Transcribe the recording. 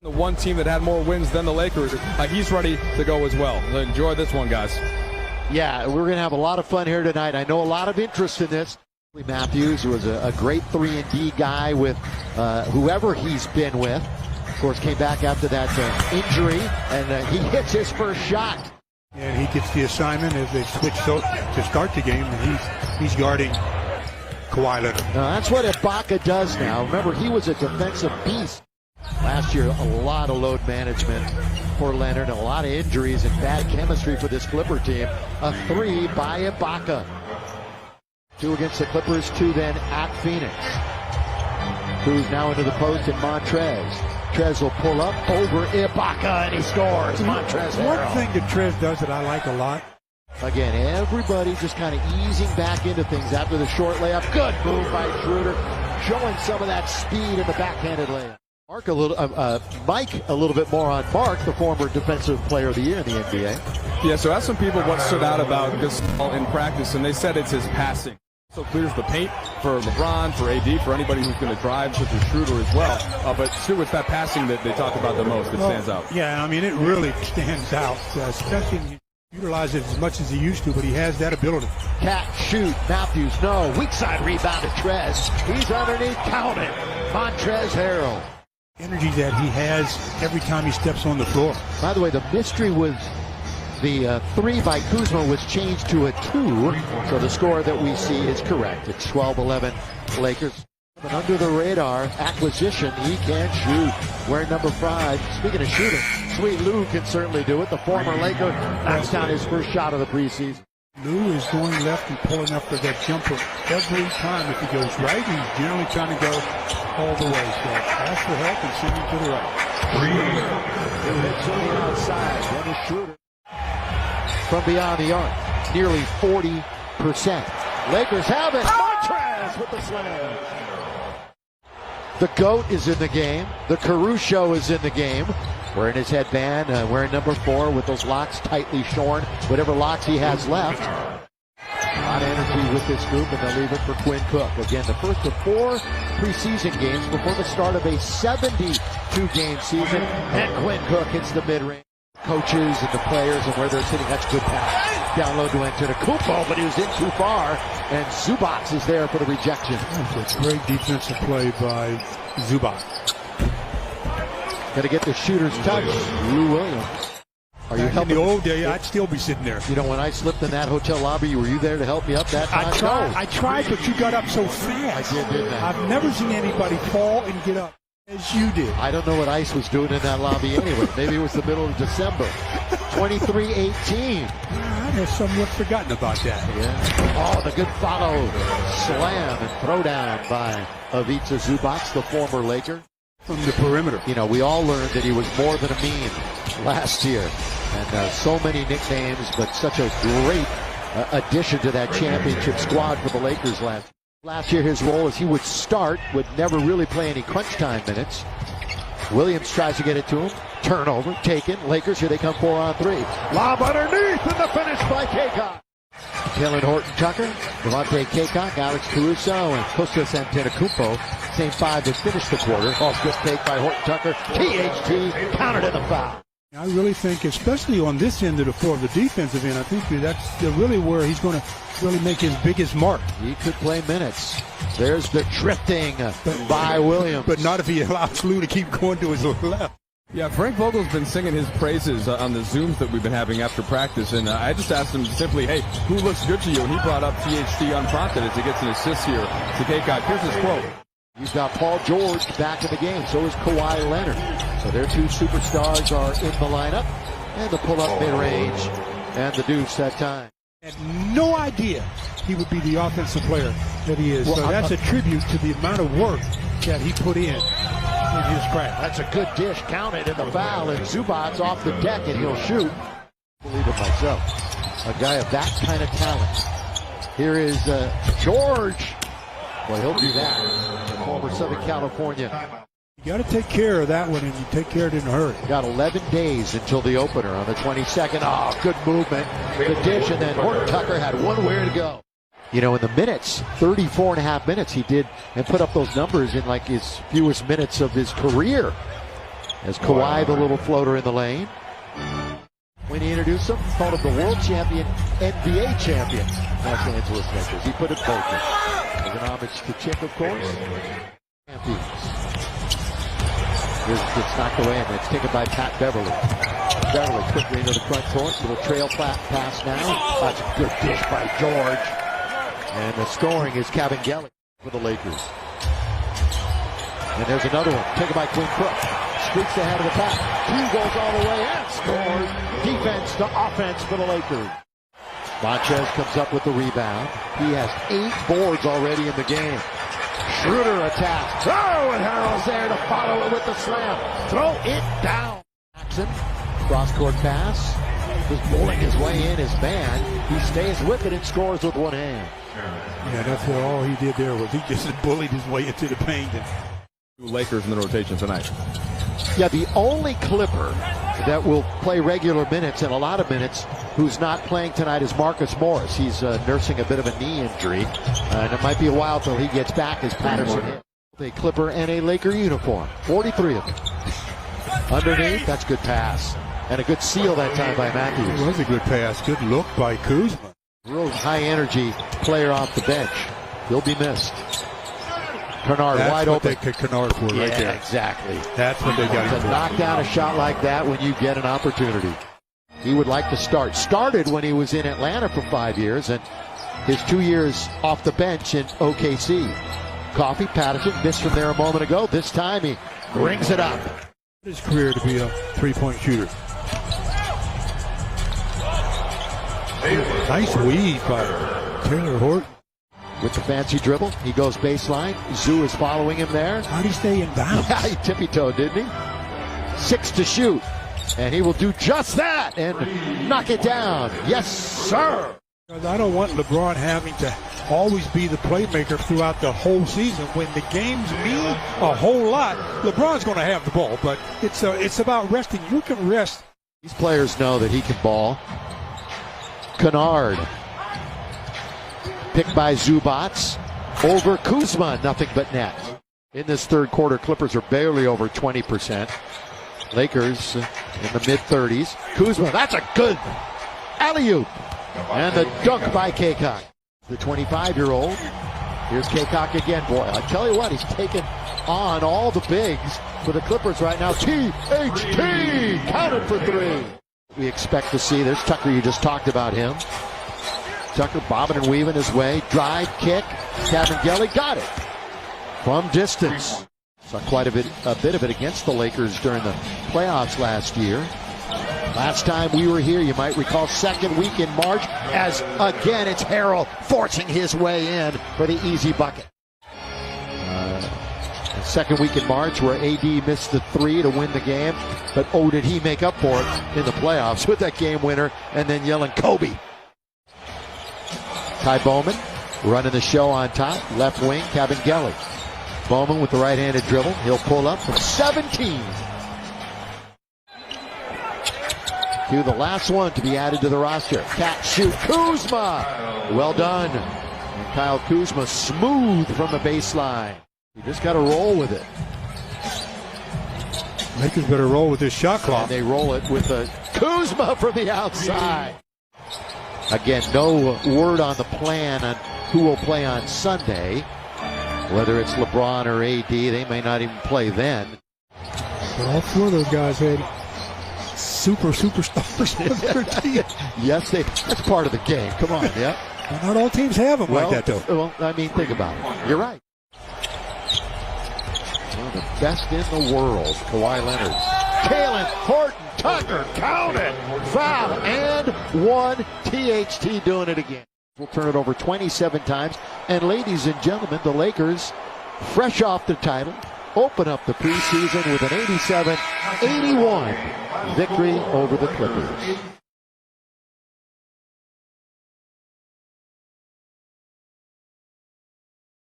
The one team that had more wins than the Lakers, he's ready to go as well. Enjoy this one, guys. Yeah, we're going to have a lot of fun here tonight. I know a lot of interest in this. Matthews was a great 3-and-D guy with whoever he's been with. Of course, came back after that injury, and he hits his first shot. And he gets the assignment as they switch to start the game, and he's guarding Kawhi Leonard. Now, that's what Ibaka does now. Remember, he was a defensive beast. Last year, a lot of load management for Leonard, a lot of injuries and bad chemistry for this Clipper team. A 3 by Ibaka. 2 against the Clippers, 2 then at Phoenix. Who's now into the post in Montrez. Trez will pull up over Ibaka and he scores. Montrez. One thing that Trez does that I like a lot. Again, everybody just kind of easing back into things after the short layup. Good move by Schroeder, showing some of that speed in the backhanded layup. Mike a little bit more on Mark, the former Defensive Player of the Year in the NBA. Yeah, so ask some people what stood out about Gasol in practice, and they said it's his passing. So clears the paint for LeBron, for AD, for anybody who's going to drive, such as Schroeder as well. But Stu, it's that passing that they talk about the most that stands out. Yeah, I mean, it really stands out, especially when he utilizes it as much as he used to, but he has that ability. Cat, shoot, Matthews, no. Weak side rebound to Trez. He's underneath, count it. Montrezl Harrell. Energy that he has every time he steps on the floor. By the way, the mystery was the 3 by Kuzma was changed to a 2, so the score that we see is correct. It's 12-11 Lakers. An under the radar acquisition, he can shoot. Wearing number 5. Speaking of shooting, Sweet Lou can certainly do it. The former Laker knocks down his first shot of the preseason. Lou is going left and pulling up for that jumper every time. If he goes right, he's generally trying to go all the way. So ask for help and send him to the right. 3 hits on the outside. Dennis Schroeder from beyond the arc. Nearly 40%. Lakers have it. Montrez with the slam. The GOAT is in the game. The Caruso is in the game. Wearing his headband, wearing number 4 with those locks tightly shorn, whatever locks he has left. A lot of energy with this group, and they'll leave it for Quinn Cook. Again, the first of 4 preseason games before the start of a 72-game season, and Quinn Cook hits the mid-range. Coaches and the players and where they're sitting, that's a good pass. Down low to Antetokounmpo, but he was in too far, and Zubac is there for the rejection. That's a great defensive play by Zubac. Got to get the shooter's touch. Lou Williams. Are you helping? In the old day, I'd still be sitting there. You know, when I slipped in that hotel lobby, were you there to help me up that time? I tried, but you got up so fast. I did, didn't I? I've never seen anybody fall and get up as you did. I don't know what Ice was doing in that lobby anyway. Maybe it was the middle of December. 23-18. I have somewhat forgotten about that. Yeah. Oh, the good follow. Slam and throw down by Ivica Zubac, the former Laker. From the perimeter. You know, we all learned that he was more than a meme last year. And so many nicknames, but such a great addition to that championship squad for the Lakers last year. Last year, his role is he would start, would never really play any crunch time minutes. Williams tries to get it to him. Turnover, taken. Lakers, here they come 4-on-3. Lob underneath, and the finish by Kaycock. Taylor Horton-Tucker, Devontae Kaycock, Alex Caruso, and Kostas Antetokounmpo. Same 5 that finished the quarter. Oh, good take by Horton-Tucker. THT countered in the foul. I really think, especially on this end of the floor, the defensive end, I think that's really where he's going to really make his biggest mark. He could play minutes. There's the drifting by Williams. But not if he allows Lou to keep going to his left. Yeah, Frank Vogel's been singing his praises on the Zooms that we've been having after practice, and I just asked him simply, hey, who looks good to you? And he brought up THT unprompted as he gets an assist here to Kaycock. Here's his quote. You've got Paul George back in the game. So is Kawhi Leonard. So their 2 superstars are in the lineup. And the pull-up mid-range and the deuce that time. Had no idea he would be the offensive player that he is. Well, so that's a tribute to the amount of work that he put in his craft. That's a good dish. Counted in the foul. And Zubac's off the deck and he'll shoot. I believe it myself. A guy of that kind of talent. Here is George. Well, he'll do that. The former Southern California. You got to take care of that one, and you take care of it in a hurry. Got 11 days until the opener on the 22nd. Oh, good movement. The dish, and then Horton-Tucker had 1 way to go. You know, in the minutes, 34.5 minutes he did, and put up those numbers in like his fewest minutes of his career. As Kawhi, the little floater in the lane. When he introduced him, called him the world champion, NBA champion, Los Angeles Lakers. He put it both in. As an homage to Chip, of course. Champions. Here's gets knocked away, and it's taken by Pat Beverly. Beverly quickly into the front court. Little trail pass now. That's a good dish by George. And the scoring is Cavangeli for the Lakers. And there's another one. Taken by Quinn Cook. Streaks ahead of the pack. He goes all the way and scores. Defense to offense for the Lakers. Montrez comes up with the rebound. He has 8 boards already in the game. Schroeder attacks. Oh, and Harrell's there to follow it with the slam. Throw it down. Jackson, cross-court pass. Just pulling his way in his man. He stays with it and scores with one hand. Yeah, that's all he did there was he just bullied his way into the paint. Lakers in the rotation tonight. Yeah, the only Clipper that will play regular minutes and a lot of minutes who's not playing tonight is Marcus Morris. He's nursing a bit of a knee injury, and it might be a while till he gets back as Patterson hit. A Clipper and a Laker uniform, 43 of them. Underneath, that's good pass. And a good seal that time by Matthews. It was a good pass. Good look by Kuzma. Real high-energy player off the bench. He'll be missed. Kennard wide open. That's what they kick Kennard for right there. Exactly. That's what they got to knock down a shot like that when you get an opportunity. He would like to start. Started when he was in Atlanta for 5 years, and his 2 years off the bench in OKC. Coffey, Patterson missed from there a moment ago. This time he rings it up. His career to be a three-point shooter. Nice weave by Taylor Horton. With the fancy dribble, he goes baseline. Zoo is following him there. How'd he stay in bounds? Yeah, he tippy-toed, didn't he? 6 to shoot. And he will do just that and knock it down. Yes, sir. I don't want LeBron having to always be the playmaker throughout the whole season. When the games mean a whole lot, LeBron's going to have the ball, but it's about resting. You can rest. These players know that he can ball. Kennard. Picked by Zubats. Over Kuzma, nothing but net. In this third quarter, Clippers are barely over 20%. Lakers in the mid-30s. Kuzma, that's a good alley-oop. And the dunk by Kaycock. The 25-year-old. Here's Kaycock again. Boy, I tell you what, he's taken on all the bigs for the Clippers right now. THT counted for 3. We expect to see. There's Tucker, you just talked about him. Tucker bobbing and weaving his way. Drive, kick. Cavangeli got it from distance. Saw quite a bit of it against the Lakers during the playoffs last year. Last time we were here, you might recall, second week in March, as again it's Harrell forcing his way in for the easy bucket. Second week in March where AD missed the 3 to win the game, but oh, did he make up for it in the playoffs with that game winner and then yelling Kobe. Ty Bowman running the show on top, left wing, Cavangeli. Bowman with the right-handed dribble. He'll pull up from 17. To the last one to be added to the roster. Catch, shoot, Kuzma! Well done. And Kyle Kuzma smooth from the baseline. You just got to roll with it. Lakers better roll with this shot clock. And they roll it with a Kuzma from the outside. Again, no word on the plan on who will play on Sunday. Whether it's LeBron or AD, they may not even play then. But all 4 of those guys had superstars on their team. Yes, that's part of the game. Come on, yeah. Well, not all teams have them like that, though. Well, I mean, think about it. You're right. One of the best in the world, Kawhi Leonard. Kalen, Horton, Tucker, count it. Foul, and 1. THT doing it again. We'll turn it over 27 times. And ladies and gentlemen, the Lakers, fresh off the title, open up the preseason with an 87-81 victory over the Clippers.